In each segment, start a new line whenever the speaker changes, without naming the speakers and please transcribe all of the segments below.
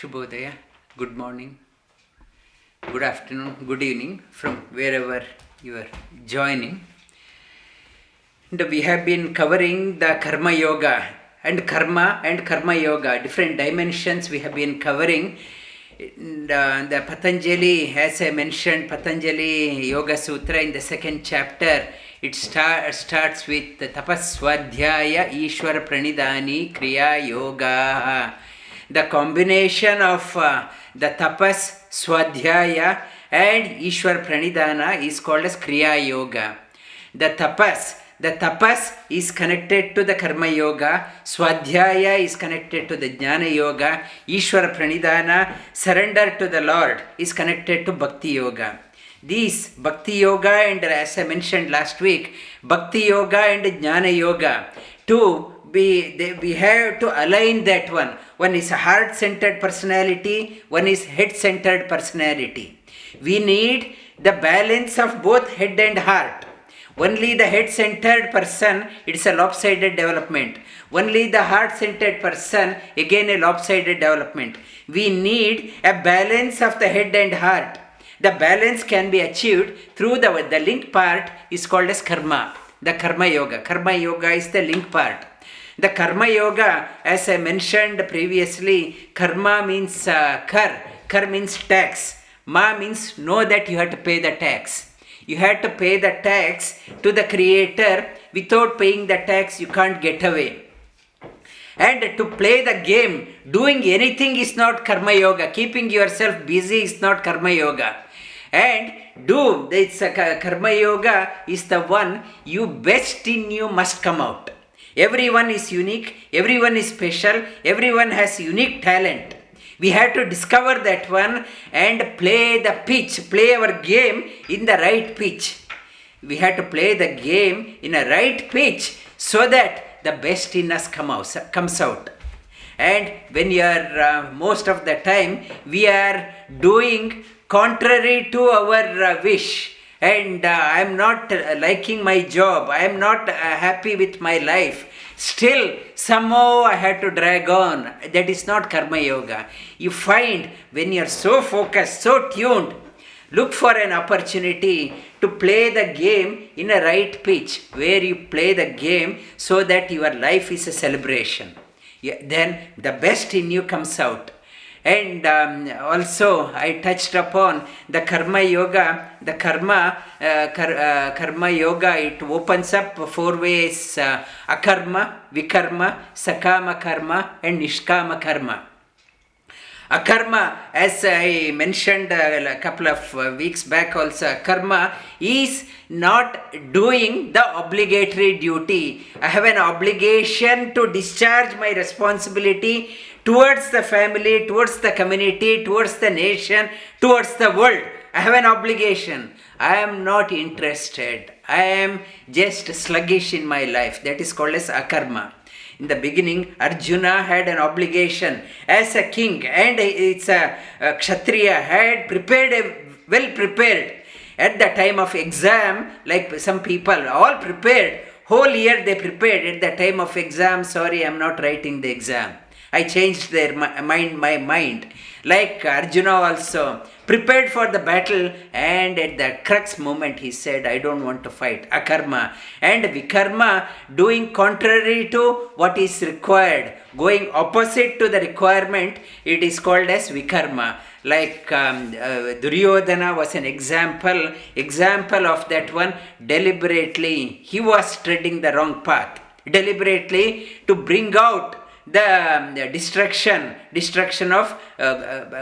Shubhodaya, good morning, good afternoon, good evening from wherever you are joining. And we have been covering the Karma Yoga and Karma Yoga, different dimensions we have been covering. The Patanjali, as I mentioned, Patanjali Yoga Sutra in the second chapter, it starts with Tapas Swadhyaya Ishwara Pranidhani Kriya Yoga. The combination of the tapas, swadhyaya and Ishwar pranidhana is called as Kriya Yoga. The tapas is connected to the Karma Yoga, Swadhyaya is connected to the Jnana Yoga, Ishwar pranidhana, surrender to the Lord, is connected to Bhakti Yoga. These Bhakti Yoga and, as I mentioned last week, Bhakti Yoga and Jnana Yoga, we have to align that one. One is a heart-centered personality, one is head-centered personality. We need the balance of both head and heart. Only the head-centered person, it's a lopsided development. Only the heart-centered person, again a lopsided development. We need a balance of the head and heart. The balance can be achieved through the link part is called as karma, the Karma Yoga. Karma Yoga is the link part. The Karma Yoga, as I mentioned previously, karma means kar means tax. Ma means know that you have to pay the tax. You have to pay the tax to the Creator. Without paying the tax, you can't get away. And to play the game, doing anything is not Karma Yoga. Keeping yourself busy is not Karma Yoga. And Karma Yoga is the one you best in you must come out. Everyone is unique, everyone is special, everyone has unique talent. We have to discover that one and play the pitch, play our game in the right pitch. We have to play the game in a right pitch so that the best in us comes out. And when you are, most of the time, we are doing contrary to our wish. And I am not liking my job, I am not happy with my life. Still, somehow I had to drag on. That is not Karma Yoga. You find when you are so focused, so tuned, look for an opportunity to play the game in a right pitch, where you play the game so that your life is a celebration. Then the best in you comes out. And also I touched upon the Karma Yoga. The Karma Yoga, it opens up 4 ways: Akarma, Vikarma, Sakama Karma and Nishkama Karma. Akarma, as I mentioned a couple of weeks back also, karma is not doing the obligatory duty. I have an obligation to discharge my responsibility towards the family, towards the community, towards the nation, towards the world. I have an obligation. I am not interested. I am just sluggish in my life. That is called as Akarma. In the beginning, Arjuna had an obligation as a king, and it's a Kshatriya, had well prepared. At the time of exam, like some people, all prepared. Whole year they prepared. At the time of exam, sorry, I am not writing the exam. I changed my mind. Like Arjuna also prepared for the battle, and at the crux moment he said, I don't want to fight. Akarma. And Vikarma, doing contrary to what is required, going opposite to the requirement, it is called as Vikarma. Like Duryodhana was an example of that one. Deliberately, he was treading the wrong path. Deliberately to bring out the destruction of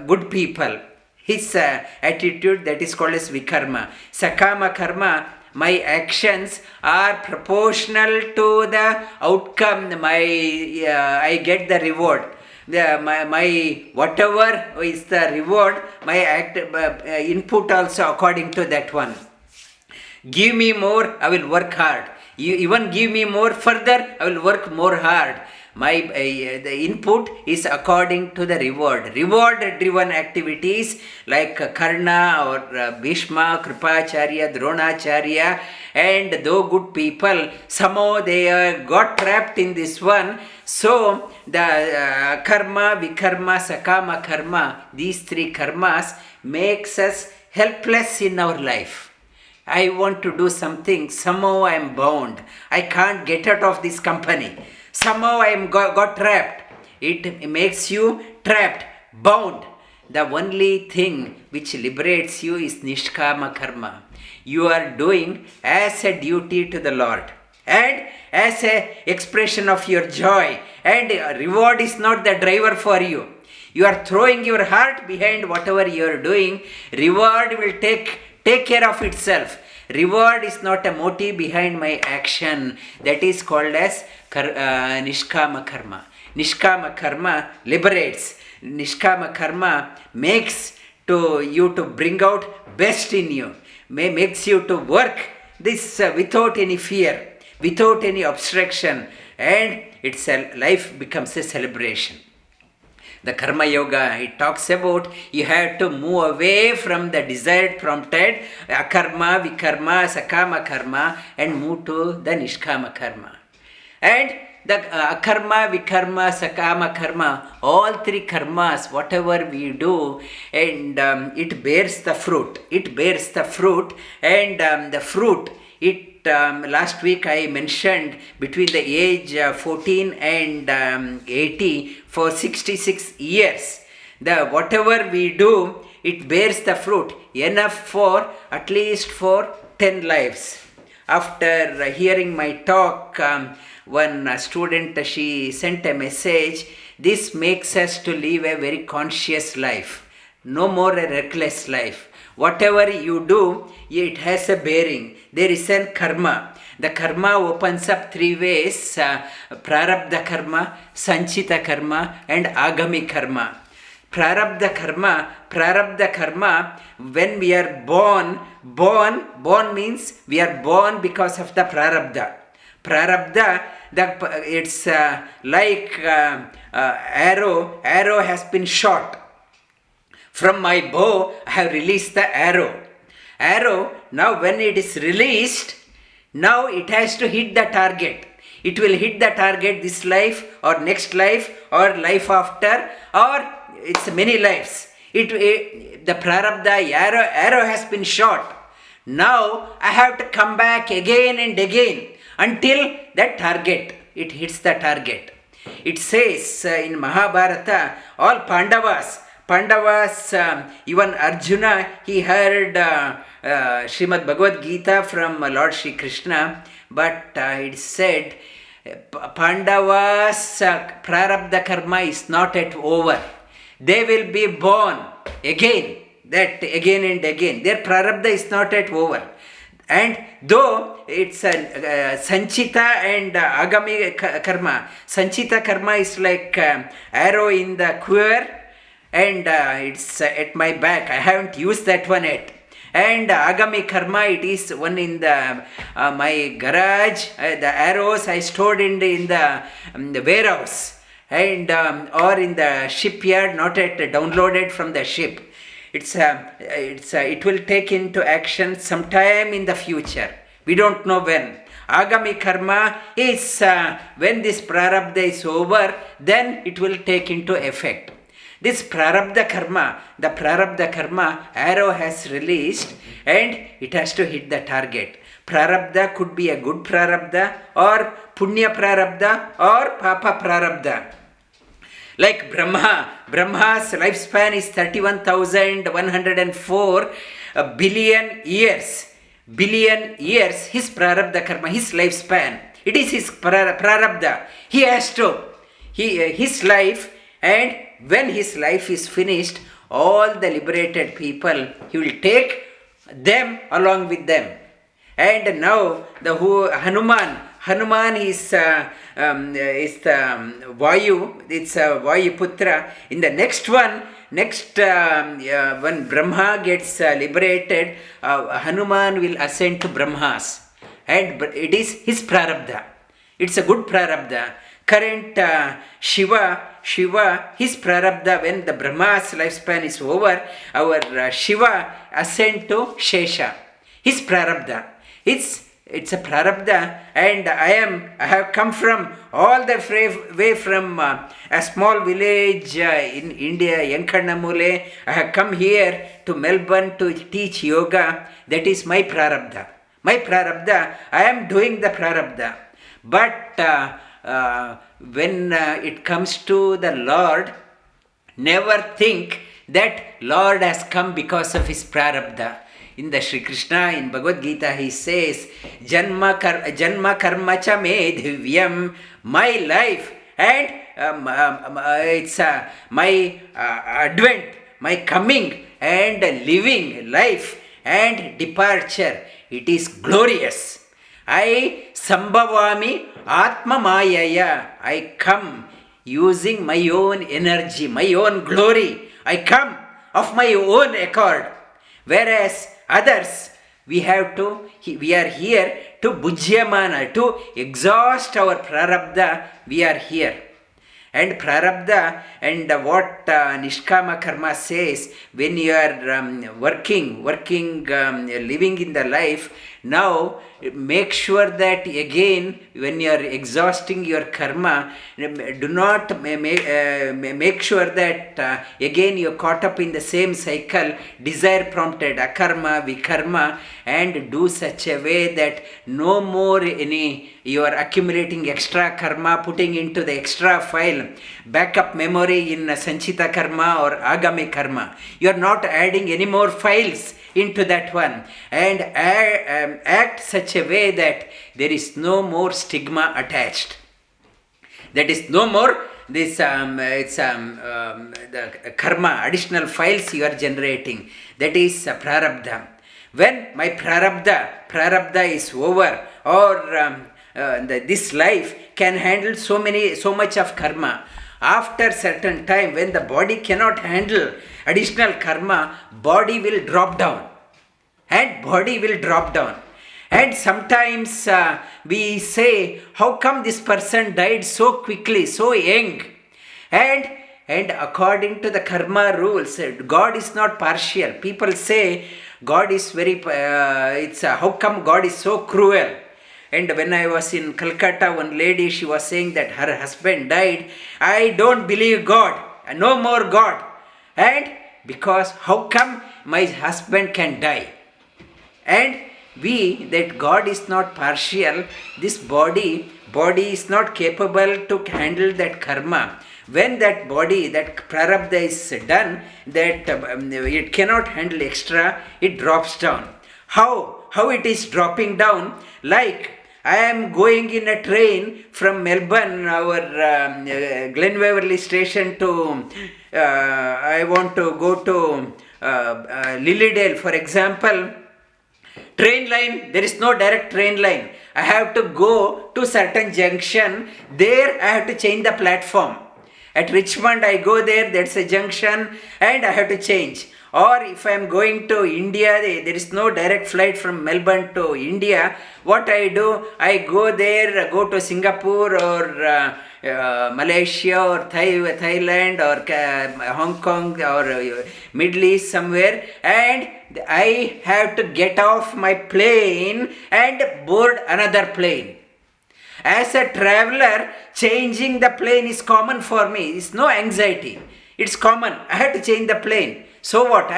good people. His attitude, that is called as Vikarma. Sakama Karma, my actions are proportional to the outcome. I get the reward. My whatever is the reward, my input also according to that one. Give me more, I will work hard. You even give me more further, I will work more hard. the input is according to the reward. Reward driven activities like Karna or Bhishma, Kripacharya, Dronacharya, and though good people, somehow they got trapped in this one. So the karma, vikarma, sakama karma, these three karmas makes us helpless in our life. I want to do something, somehow I am bound. I can't get out of this company. Somehow I am got trapped. It makes you trapped, bound. The only thing which liberates you is nishkama karma. You are doing as a duty to the Lord and as a expression of your joy, and reward is not the driver for you. You are throwing your heart behind whatever you are doing. Reward will take care of itself. Reward is not a motive behind my action. That is called as nishkama karma. Nishkama karma liberates. Nishkama karma makes you to bring out best in you. Makes you to work this without any fear, without any obstruction, and life becomes a celebration. The Karma Yoga, it talks about you have to move away from the desired prompted Akarma, Vikarma, Sakama Karma and move to the Nishkama Karma. And the Akarma, Vikarma, Sakama Karma, all three karmas, whatever we do, and it bears the fruit. It bears the fruit, and the fruit, last week I mentioned between the age 14 and 80 for 66 years. Whatever we do, it bears the fruit enough for at least for 10 lives. After hearing my talk, one student, she sent a message. This makes us to live a very conscious life. No more a reckless life. Whatever you do, it has a bearing. There is a karma. The karma opens up three ways: prarabda karma, sanchita karma, and Aagami karma. Prarabda karma, when we are born means we are born because of the prarabda. Prarabda, it's like arrow has been shot. From my bow, I have released the arrow. Now when it is released, now it has to hit the target. It will hit the target this life or next life or life after, or it's many lives. The prarabda arrow has been shot. Now I have to come back again and again until that target, it hits the target. It says in Mahabharata, all Pandavas, even Arjuna, he heard Srimad Bhagavad Gita from Lord Shri Krishna, but it said Pandavas' prarabdha karma is not yet over. They will be born again and again. Their prarabdha is not yet over. And though it's Sanchita and Aagami karma, Sanchita karma is like arrow in the quiver, and it's at my back. I haven't used that one yet. And Aagami karma, it is one in the my garage. The arrows I stored in the warehouse, and or in the shipyard, not yet downloaded from the ship. It will take into action sometime in the future. We don't know when. Aagami karma is when this prarabdha is over, then it will take into effect. This prarabdha karma, the prarabdha karma, arrow has released and it has to hit the target. Prarabdha could be a good prarabdha or punya prarabdha or papa prarabdha. Like Brahma's lifespan is 31,104 billion years. His prarabdha karma, his lifespan, it is his prarabdha. He has to, his life, and when his life is finished, all the liberated people, he will take them along with them. And now the Hanuman is the Vayu, it's Vayu Putra. In the next one, when Brahma gets liberated, Hanuman will ascend to Brahmas. And it is his prarabdha. It's a good prarabdha. current Shiva, his prarabda, when the Brahma's lifespan is over, our Shiva ascend to Shesha. His prarabda. It's a prarabda, and I have come from all the way from a small village in India, Yankarnamule. I have come here to Melbourne to teach yoga. That is my prarabda. My prarabda, I am doing the prarabda. But when it comes to the Lord, never think that Lord has come because of his prarabda. In the Sri Krishna, in Bhagavad Gita, he says, Janma karma cha me divyam, my life and it's my advent, my coming and living life and departure. It is glorious. I sambhavami atma mayaya. I come using my own energy, my own glory. I come of my own accord. Whereas others, we are here to bhujyamana, to exhaust our prarabda. We are here. And prarabda, and what Nishkama Karma says, when you are working, living in the life, now make sure that again, when you are exhausting your karma, do not make sure that again you are caught up in the same cycle, desire prompted, Akarma, Vikarma, and do such a way that no more you are accumulating extra karma, putting into the extra file, backup memory in Sanchita karma or Aagami karma. You are not adding any more files into that one, and act such a way that there is no more stigma attached. That is no more this the karma, additional files you are generating. That is prarabda. When my prarabda is over, or this life can handle so much of karma. After certain time, when the body cannot handle additional karma, body will drop down. And sometimes we say, how come this person died so quickly, so young? And according to the karma rules, God is not partial. People say God is how come God is so cruel? And when I was in Calcutta, one lady, she was saying that her husband died. I don't believe God, no more God. And because how come my husband can die? And that God is not partial, this body is not capable to handle that karma. When that body, that prarabdha is done, that it cannot handle extra, it drops down. How it is dropping down? Like I am going in a train from Melbourne, our Glen Waverley station to, I want to go to Lilydale, for example. Train line, there is no direct train line. I have to go to certain junction. There I have to change the platform. At Richmond I go there, that's a junction, and I have to change. Or if I am going to India, there is no direct flight from Melbourne to India. What I do, I go there, go to Singapore or Malaysia or Thailand or Hong Kong or Middle East somewhere, and I have to get off my plane and board another plane. As a traveler, changing the plane is common for me. It's no anxiety. It's common. I have to change the plane. So what?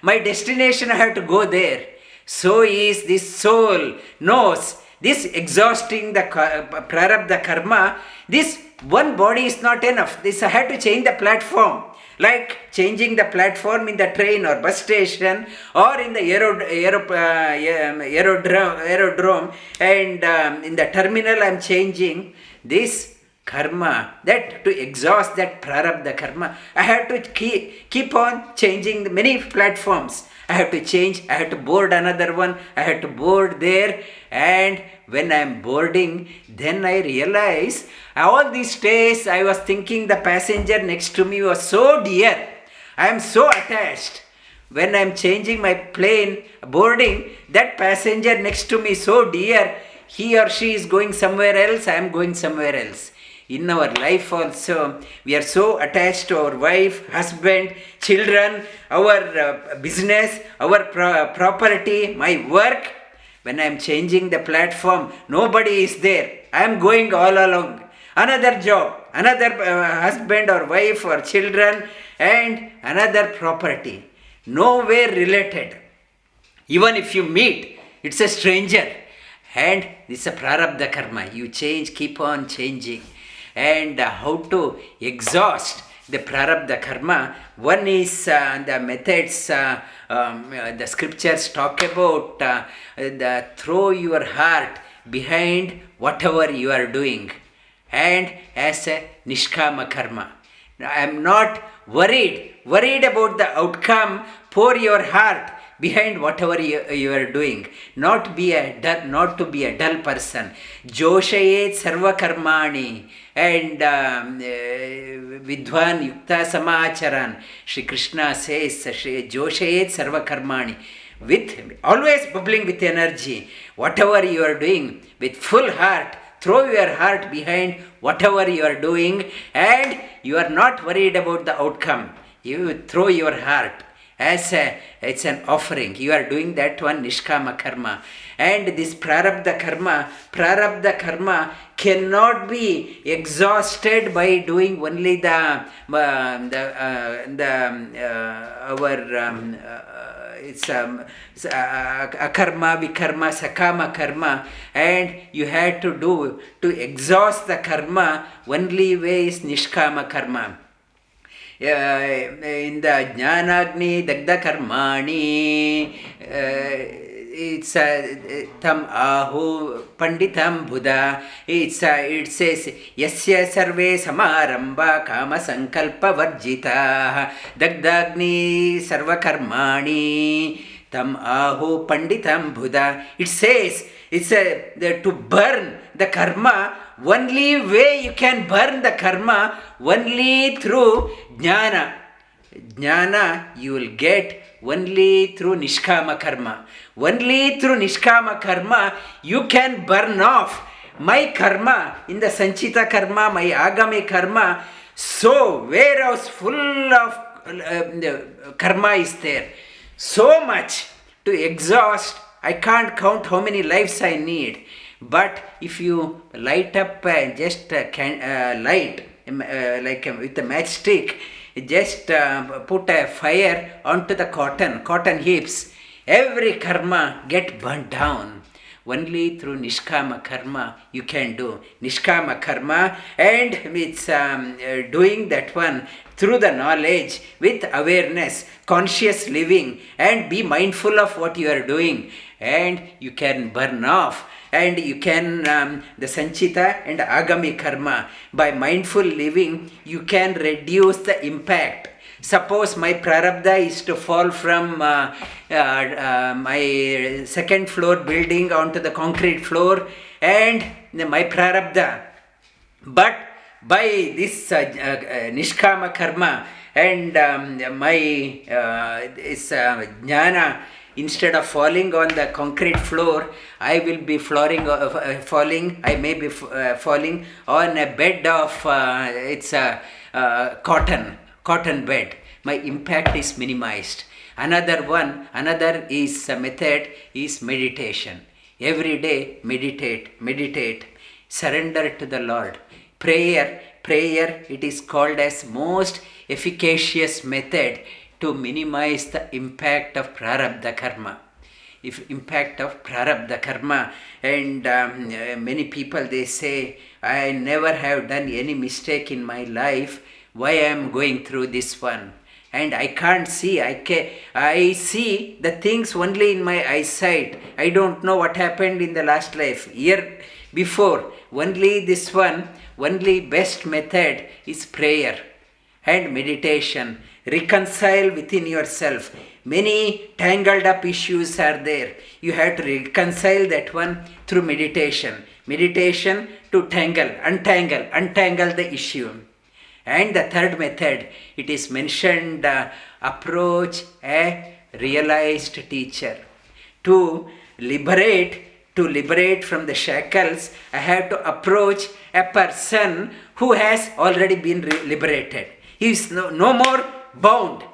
My destination, I have to go there. So is this soul knows this exhausting the prarabdha karma. This one body is not enough. This I have to change the platform. Like changing the platform in the train or bus station or in the aerodrome, and in the terminal I am changing this karma, that to exhaust that prarabdha karma, I have to keep on changing many platforms. I have to change, I have to board another one, I have to board there, and when I am boarding, then I realize all these days I was thinking the passenger next to me was so dear. I am so attached. When I am changing my plane, boarding, that passenger next to me so dear, he or she is going somewhere else, I am going somewhere else. In our life also, we are so attached to our wife, husband, children, our business, our property, my work. When I am changing the platform, nobody is there. I am going all along. Another job, another husband or wife or children, and another property. Nowhere related. Even if you meet, it's a stranger. And this is a prarabda karma. You change, keep on changing. And how to exhaust the prarabda karma. One is the methods the scriptures talk about. The throw your heart behind whatever you are doing. And as a nishkama karma. I am not worried about the outcome. Pour your heart behind whatever you are doing. Not to be a dull person. Joshayet sarva karmani. And vidwan yukta samacharan. Shri Krishna says, Joshayet sarva karmani. With always bubbling with energy. Whatever you are doing, with full heart. Throw your heart behind whatever you are doing, and you are not worried about the outcome. You throw your heart as it's an offering. You are doing that one nishkama karma. And this prarabda karma cannot be exhausted by doing only akarma, vikarma, sakama karma, and you had to exhaust the karma. Only way is nishkama karma. In the jnanagni dagda karmani, it's tam ahu panditam buddha. It says yasya sarve samaramba kama sankalpa varjita dagdagni sarva karmani tam ahu panditam buddha. It says it's to burn the karma. Only way you can burn the karma, only through jnana. Jnana you will get only through nishkama karma. Only through nishkama karma you can burn off my karma in the Sanchita karma, my Aagami karma. So warehouse full of karma is there. So much to exhaust. I can't count how many lives I need. But if you light up just light like with a matchstick, just put a fire onto the cotton heaps, every karma get burnt down. Only through nishkama karma you can do nishkama karma, and it's doing that one through the knowledge with awareness, conscious living, and be mindful of what you are doing, and you can burn off. And you can, the Sanchita and Aagami karma, by mindful living, you can reduce the impact. Suppose my prarabda is to fall from my second floor building onto the concrete floor, and my prarabda. But by this nishkama karma and my jnana, instead of falling on the concrete floor, I will be falling. I may be falling on a bed of cotton bed. My impact is minimized. Another is method is meditation. Every day meditate. Surrender to the Lord. Prayer. It is called as most efficacious method to minimize the impact of prarabda karma. And many people, they say, I never have done any mistake in my life. Why I am going through this one? And I can't see. I see the things only in my eyesight. I don't know what happened in the last life, year before. Only this one, only best method is prayer and meditation. Reconcile within yourself. Many tangled up issues are there. You have to reconcile that one through meditation. Meditation to untangle the issue. And the third method, it is mentioned, approach a realized teacher. To liberate to liberate from the shackles, I have to approach a person who has already been liberated. He is no more bound.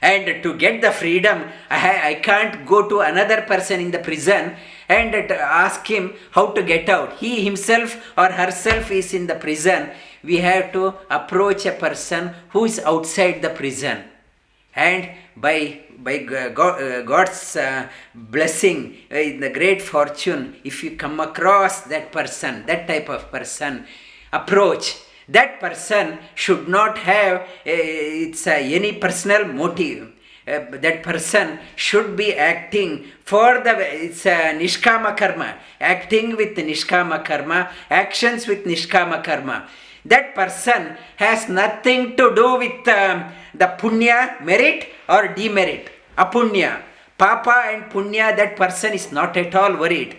And to get the freedom, I can't go to another person in the prison and ask him how to get out. He himself or herself is in the prison. We have to approach a person who is outside the prison. And by God's blessing, in the great fortune, if you come across that person, that type of person, approach. That person should not have any personal motive. That person should be acting for nishkama karma, acting with nishkama karma, actions with nishkama karma. That person has nothing to do with the punya, merit or demerit. Apunya, papa and punya, that person is not at all worried.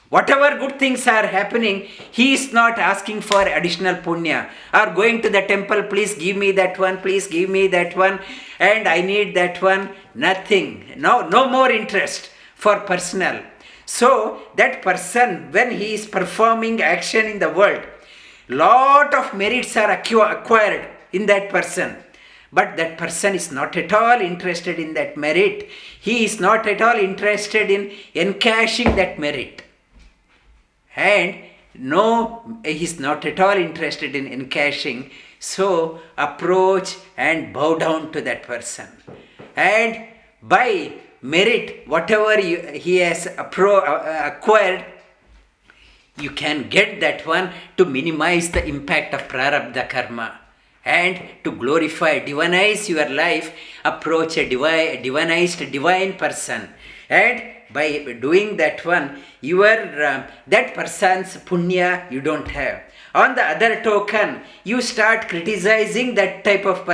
Whatever good things are happening, he is not asking for additional punya or going to the temple, please give me that one, please give me that one, and I need that one. Nothing. No more interest for personal. So that person, when he is performing action in the world, lot of merits are acquired in that person. But that person is not at all interested in that merit. He is not at all interested in encashing that merit. And no, he is not at all interested in encashing. So approach and bow down to that person. And by merit, whatever he has acquired, you can get that one to minimize the impact of prarabda karma. And to glorify, divinize your life, approach a divinized divine person. And by doing that one, that person's punya you don't have. On the other token, you start criticizing that type of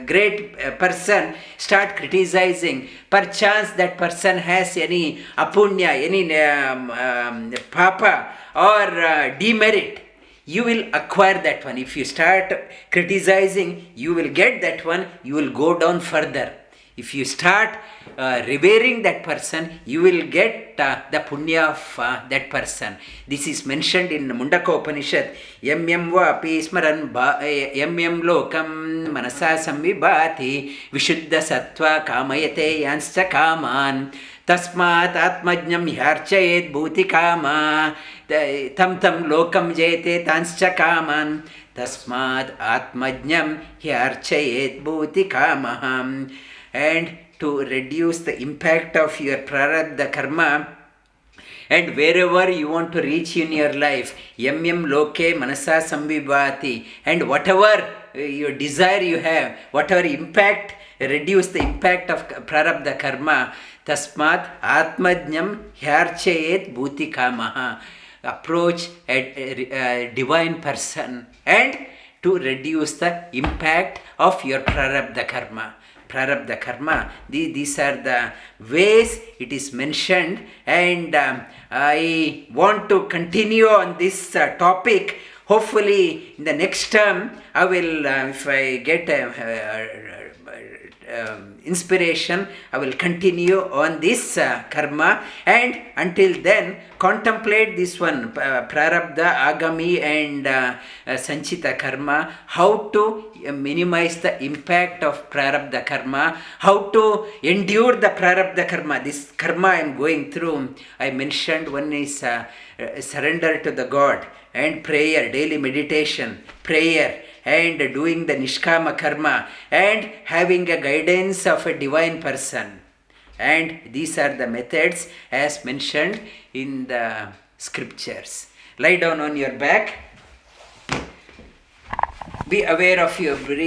great person, start criticizing. Perchance that person has any apunya, any papa or demerit. You will acquire that one. If you start criticizing, you will get that one, you will go down further. If you start revering that person, you will get the punya of that person. This is mentioned in Mundaka Upanishad. Yam vapi smaran yam lokam manasa samvibhati vishuddha sattva kamayate yanscha kaman tasmat atmajnam hyarchayet bhuti kama tam lokam jayate tanscha kaman tasmat atmajnam hyarchayet bhuti kamaham. And to reduce the impact of your prarabda karma, and wherever you want to reach in your life, yam loke manasa samvibhati, and whatever your desire you have, whatever impact, reduce the impact of prarabda karma, tasmat atmajnam hyarchayet bhuti kamaha. Approach a divine person and to reduce the impact of your prarabda karma. Prarabda karma, these are the ways it is mentioned, and I want to continue on this topic. Hopefully in the next term I will, if I get inspiration, I will continue on this karma, and until then contemplate this one, prarabda, aagami and Sanchita karma, how to minimize the impact of prarabda karma, how to endure the prarabda karma. This karma I am going through, I mentioned one is surrender to the God and prayer, daily meditation, prayer, and doing the nishkama karma, and having a guidance of a divine person. And these are the methods as mentioned in the scriptures. Lie down on your back. Be aware of your breathing.